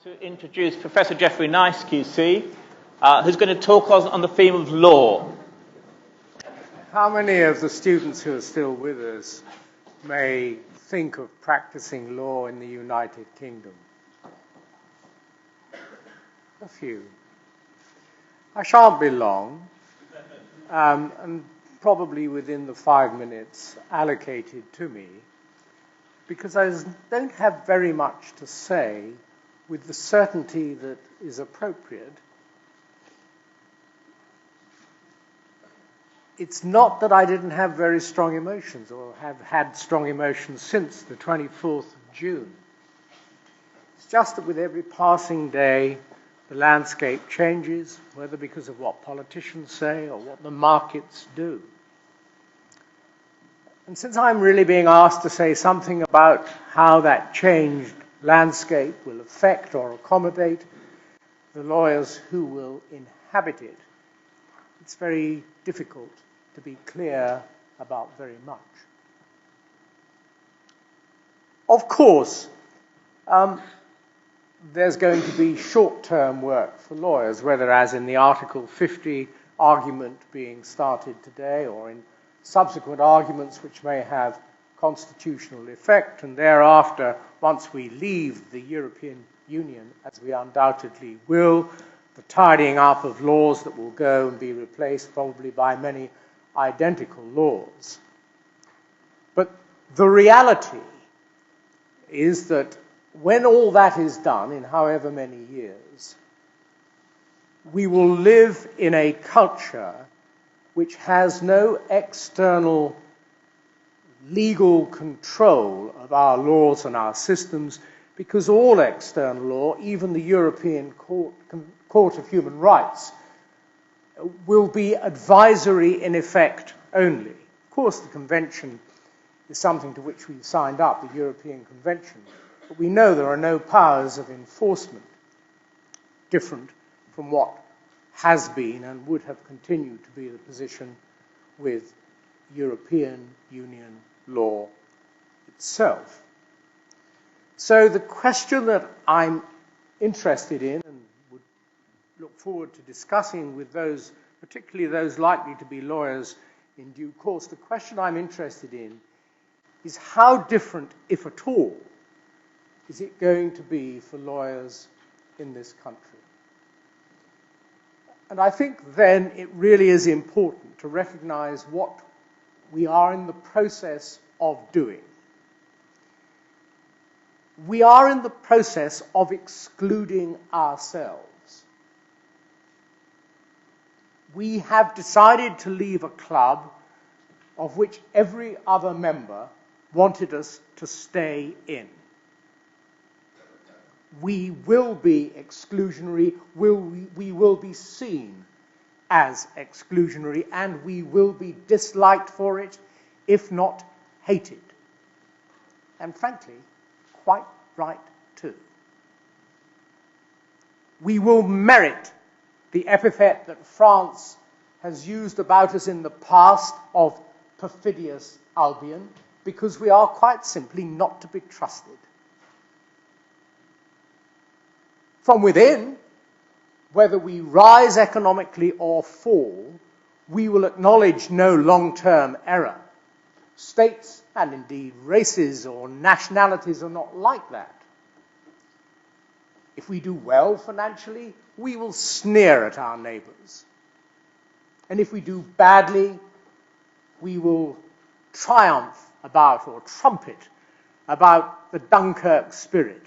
To introduce Professor Geoffrey Nice, QC, who's going to talk on the theme of law. How many of the students who are still with us may think of practicing law in the United Kingdom? A few. I shan't be long, and probably within the 5 minutes allocated to me, because I don't have very much to say with the certainty that is appropriate. It's not that I didn't have very strong emotions or have had strong emotions since the 24th of June. It's just that with every passing day, the landscape changes, whether because of what politicians say or what the markets do. And since I'm really being asked to say something about how that changed landscape will affect or accommodate the lawyers who will inhabit it, it's very difficult to be clear about very much. Of course, there's going to be short-term work for lawyers, whether as in the Article 50 argument being started today or in subsequent arguments which may have constitutional effect, and thereafter, once we leave the European Union, as we undoubtedly will, the tidying up of laws that will go and be replaced probably by many identical laws. But the reality is that when all that is done, in however many years, we will live in a culture which has no external legal control of our laws and our systems, because all external law, even the European Court of Human Rights, will be advisory in effect only. Of course, the Convention is something to which we've signed up, the European Convention, but we know there are no powers of enforcement different from what has been and would have continued to be the position with European Union law itself. So the question that I'm interested in and would look forward to discussing with those, particularly those likely to be lawyers in due course, the question I'm interested in is how different, if at all, is it going to be for lawyers in this country? And I think then it really is important to recognize what we are in the process of doing. We are in the process of excluding ourselves. We have decided to leave a club of which every other member wanted us to stay in. We will be exclusionary, we will be seen as exclusionary, and we will be disliked for it, if not hated. And frankly, quite right too. We will merit the epithet that France has used about us in the past of perfidious Albion, because we are quite simply not to be trusted. From within, whether we rise economically or fall, we will acknowledge no long-term error. States, and indeed races or nationalities, are not like that. If we do well financially, we will sneer at our neighbours. And if we do badly, we will triumph about or trumpet about the Dunkirk spirit.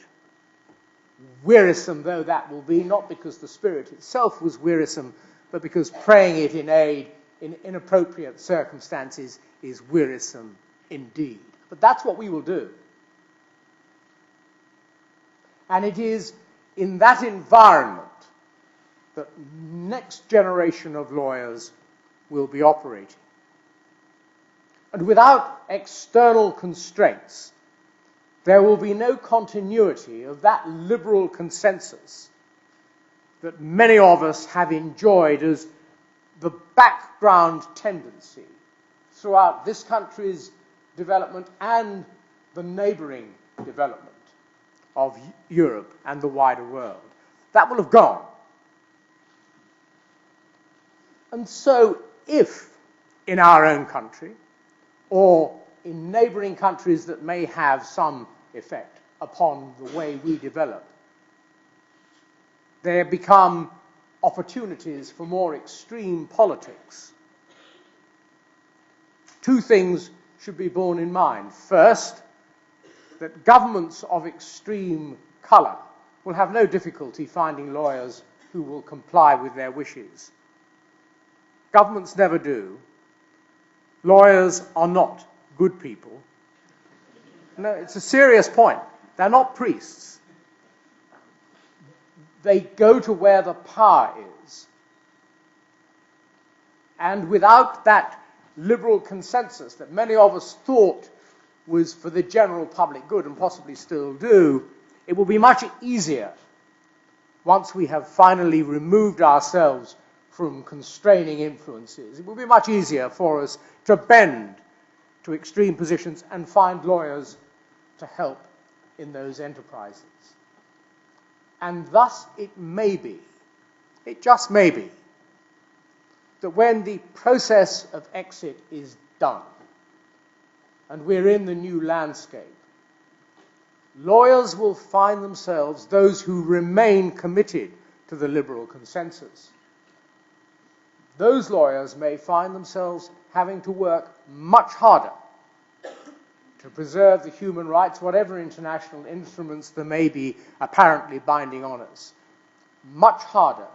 Wearisome though that will be, not because the spirit itself was wearisome, but because praying it in aid in inappropriate circumstances is wearisome indeed. But that's what we will do. And it is in that environment that next generation of lawyers will be operating. And without external constraints, there will be no continuity of that liberal consensus that many of us have enjoyed as the background tendency throughout this country's development and the neighbouring development. of Europe and the wider world. That will have gone. And so if in our own country or in neighbouring countries that may have some effect upon the way we develop, there become opportunities for more extreme politics, two things should be borne in mind. First, that governments of extreme colour will have no difficulty finding lawyers who will comply with their wishes. Governments never do. Lawyers are not good people. No, it's a serious point. They're not priests. They go to where the power is. And without that liberal consensus that many of us thought was for the general public good, and possibly still do, it will be much easier, once we have finally removed ourselves from constraining influences, it will be much easier for us to bend to extreme positions and find lawyers to help in those enterprises. And thus it may be, it just may be, that when the process of exit is done and we're in the new landscape, lawyers will find themselves, those who remain committed to the liberal consensus, those lawyers may find themselves having to work much harder to preserve the human rights, whatever international instruments there may be apparently binding on us, much harder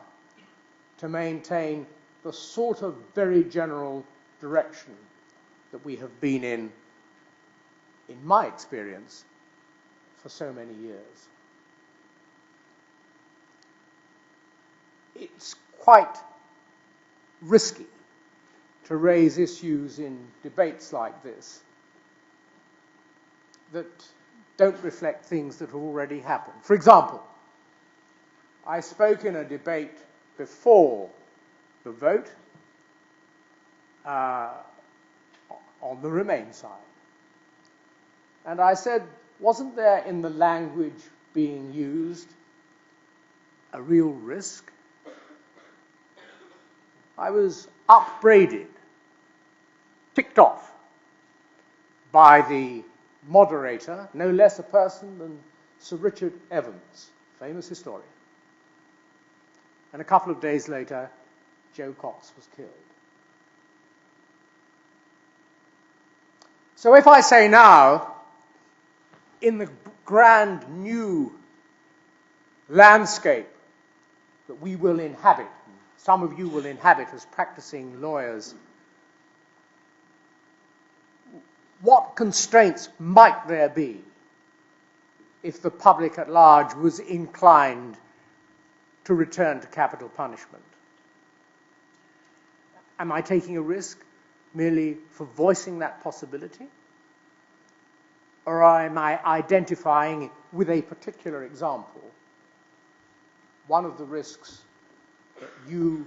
to maintain the sort of very general direction that we have been in my experience, for so many years. It's quite risky to raise issues in debates like this that don't reflect things that have already happened. For example, I spoke in a debate before the vote on the Remain side. And I said, wasn't there in the language being used a real risk? I was upbraided, ticked off by the moderator, no less a person than Sir Richard Evans, famous historian. And a couple of days later, Joe Cox was killed. So if I say now, in the grand new landscape that we will inhabit, some of you will inhabit as practicing lawyers, what constraints might there be if the public at large was inclined to return to capital punishment? Am I taking a risk merely for voicing that possibility? Or am I identifying with a particular example one of the risks that you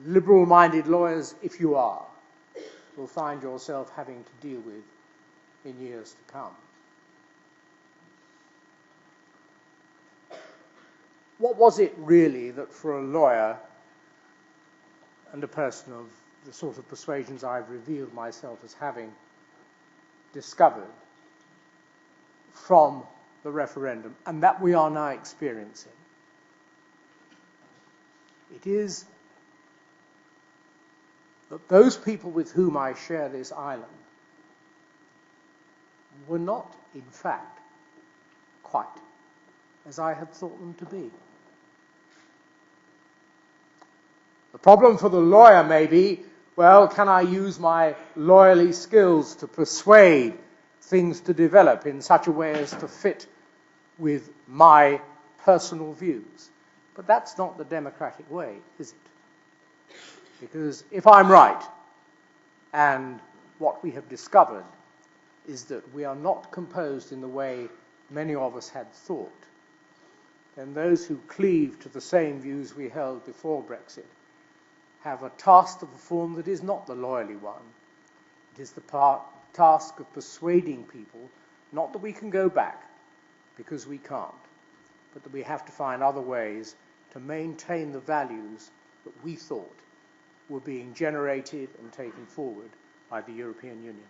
liberal-minded lawyers, if you are, will find yourself having to deal with in years to come? What was it really that for a lawyer and a person of the sort of persuasions I've revealed myself as having discovered from the referendum, and that we are now experiencing? It is that those people with whom I share this island were not, in fact, quite as I had thought them to be. The problem for the lawyer may be, well, can I use my lawyerly skills to persuade things to develop in such a way as to fit with my personal views? But that's not the democratic way, is it? Because if I'm right, and what we have discovered is that we are not composed in the way many of us had thought, then those who cleave to the same views we held before Brexit have a task to perform that is not the lawyerly one. It is the task of persuading people, not that we can go back, because we can't, but that we have to find other ways to maintain the values that we thought were being generated and taken forward by the European Union.